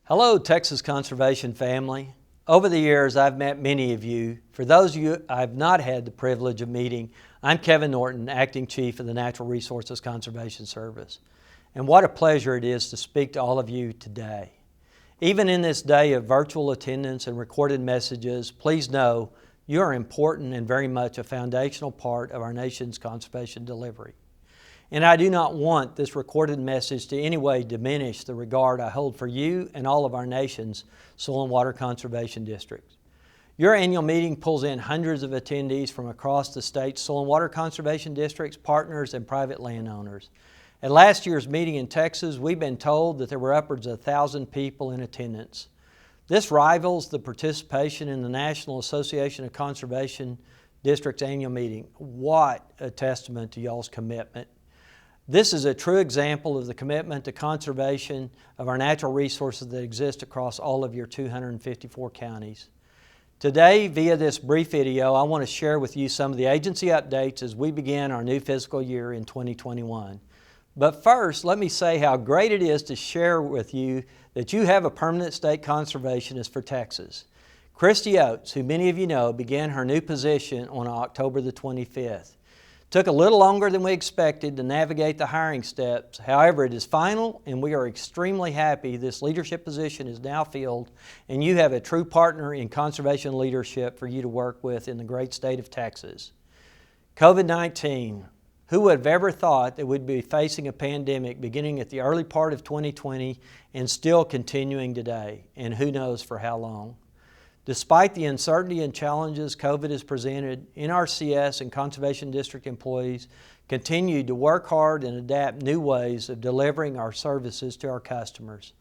Hello, Texas Conservation family. Over the years, I've met many of you. For those of you I've not had the privilege of meeting, I'm Kevin Norton, Acting Chief of the Natural Resources Conservation Service. And what a pleasure it is to speak to all of you today. Even in this day of virtual attendance and recorded messages, please know you are important and very much a foundational part of our nation's conservation delivery. And I do not want this recorded message to in any way diminish the regard I hold for you and all of our nation's soil and water conservation districts. Your annual meeting pulls in hundreds of attendees from across the state's soil and water conservation districts, partners, and private landowners. At last year's meeting in Texas, we've been told that there were upwards of 1,000 people in attendance. This rivals the participation in the National Association of Conservation Districts annual meeting. What a testament to y'all's commitment. This is a true example of the commitment to conservation of our natural resources that exist across all of your 254 counties. Today, via this brief video, I want to share with you some of the agency updates as we begin our new fiscal year in 2021. But first, let me say how great it is to share with you that you have a permanent state conservationist for Texas. Christie Oates, who many of you know, began her new position on October the 25th. Took a little longer than we expected to navigate the hiring steps. However, it is final and we are extremely happy this leadership position is now filled and you have a true partner in conservation leadership for you to work with in the great state of Texas. COVID-19. Who would have ever thought that we'd be facing a pandemic beginning at the early part of 2020 and still continuing today, and who knows for how long? Despite the uncertainty and challenges COVID has presented, NRCS and Conservation District employees continue to work hard and adapt new ways of delivering our services to our customers.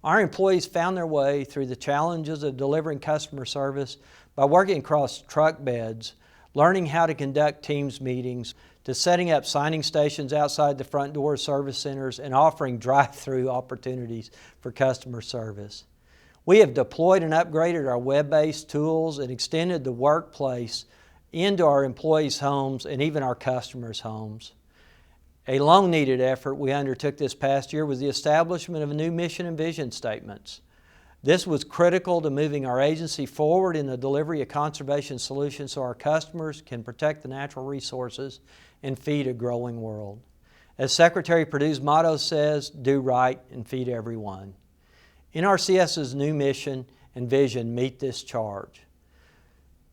Our employees found their way through the challenges of delivering customer service by working across truck beds, learning how to conduct Teams meetings, to setting up signing stations outside the front door of service centers and offering drive-through opportunities for customer service. We have deployed and upgraded our web-based tools and extended the workplace into our employees' homes and even our customers' homes. A long-needed effort we undertook this past year was the establishment of a new mission and vision statements. This was critical to moving our agency forward in the delivery of conservation solutions so our customers can protect the natural resources and feed a growing world. As Secretary Perdue's motto says, do right and feed everyone. NRCS's new mission and vision meet this charge.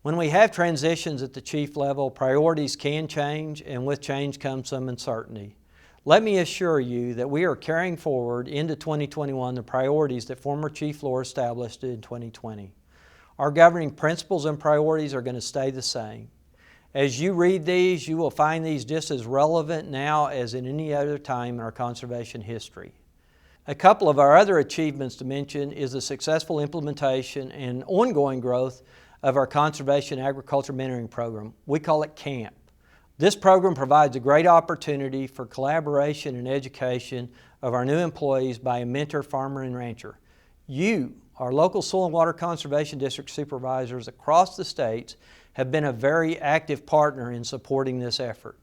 When we have transitions at the chief level, priorities can change, and with change comes some uncertainty. Let me assure you that we are carrying forward into 2021 the priorities that former Chief Lohr established in 2020. Our governing principles and priorities are going to stay the same. As you read these, you will find these just as relevant now as in any other time in our conservation history. A couple of our other achievements to mention is the successful implementation and ongoing growth of our Conservation Agriculture Mentoring Program. We call it CAMP. This program provides a great opportunity for collaboration and education of our new employees by a mentor, farmer, and rancher. You, our local soil and water conservation district supervisors across the states, have been a very active partner in supporting this effort.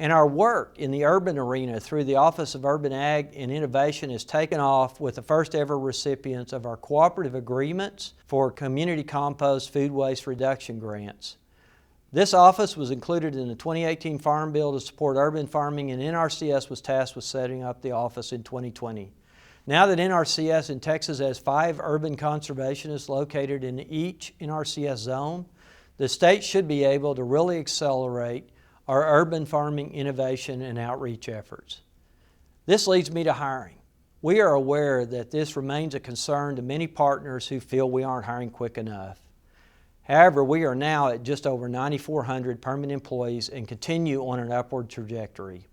And our work in the urban arena through the Office of Urban Ag and Innovation has taken off with the first ever recipients of our cooperative agreements for community compost food waste reduction grants. This office was included in the 2018 Farm Bill to support urban farming, and NRCS was tasked with setting up the office in 2020. Now that NRCS in Texas has 5 urban conservationists located in each NRCS zone, the state should be able to really accelerate our urban farming innovation and outreach efforts. This leads me to hiring. We are aware that this remains a concern to many partners who feel we aren't hiring quick enough. However, we are now at just over 9,400 permanent employees and continue on an upward trajectory.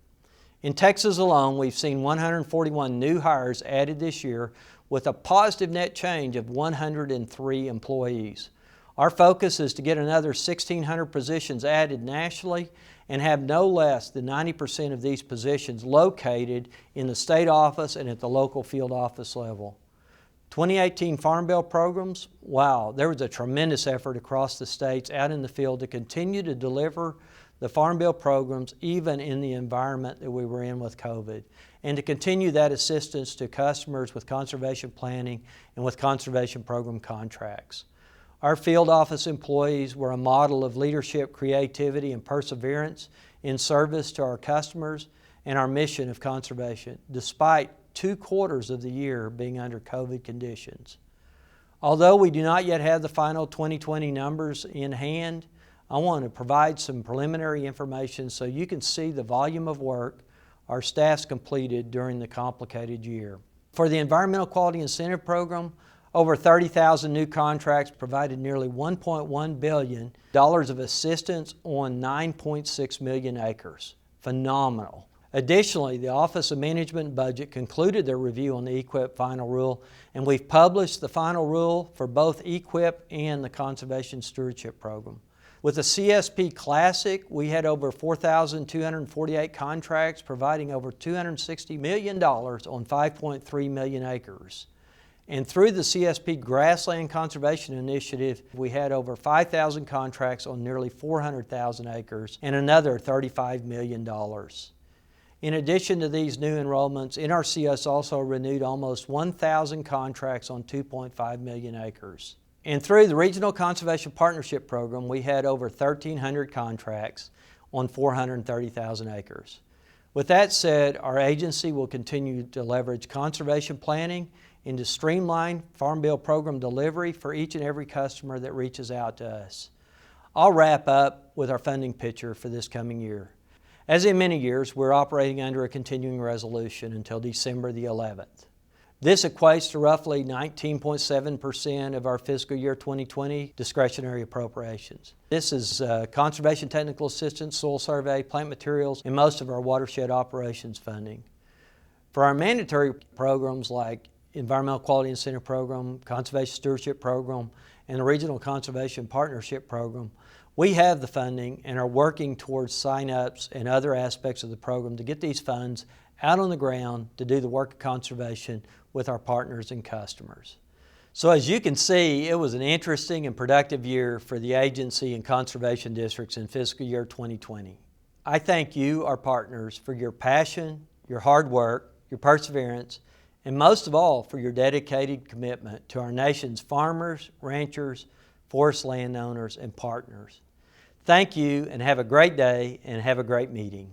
In Texas alone, we've seen 141 new hires added this year with a positive net change of 103 employees. Our focus is to get another 1,600 positions added nationally and have no less than 90% of these positions located in the state office and at the local field office level. 2018 Farm Bill programs, wow, there was a tremendous effort across the states out in the field to continue to deliver the Farm Bill programs even in the environment that we were in with COVID, and to continue that assistance to customers with conservation planning and with conservation program contracts. Our field office employees were a model of leadership, creativity, and perseverance in service to our customers and our mission of conservation, despite 2 quarters of the year being under COVID conditions. Although we do not yet have the final 2020 numbers in hand, I want to provide some preliminary information so you can see the volume of work our staffs completed during the complicated year. For the Environmental Quality Incentive Program, over 30,000 new contracts provided nearly $1.1 billion of assistance on 9.6 million acres. Phenomenal. Additionally, the Office of Management and Budget concluded their review on the EQIP final rule, and we've published the final rule for both EQIP and the Conservation Stewardship Program. With the CSP Classic, we had over 4,248 contracts providing over $260 million on 5.3 million acres. And through the CSP Grassland Conservation Initiative, we had over 5,000 contracts on nearly 400,000 acres and another $35 million. In addition to these new enrollments, NRCS also renewed almost 1,000 contracts on 2.5 million acres. And through the Regional Conservation Partnership Program, we had over 1,300 contracts on 430,000 acres. With that said, our agency will continue to leverage conservation planning and to streamline Farm Bill program delivery for each and every customer that reaches out to us. I'll wrap up with our funding picture for this coming year. As in many years, we're operating under a continuing resolution until December the 11th. This equates to roughly 19.7% of our fiscal year 2020 discretionary appropriations. This is conservation technical assistance, soil survey, plant materials, and most of our watershed operations funding. For our mandatory programs like Environmental Quality Incentive Program, Conservation Stewardship Program, and the Regional Conservation Partnership Program, we have the funding and are working towards sign-ups and other aspects of the program to get these funds out on the ground to do the work of conservation with our partners and customers. So as you can see, it was an interesting and productive year for the agency and conservation districts in fiscal year 2020. I thank you, our partners, for your passion, your hard work, your perseverance, and most of all for your dedicated commitment to our nation's farmers, ranchers, forest landowners, and partners. Thank you, and have a great day and have a great meeting.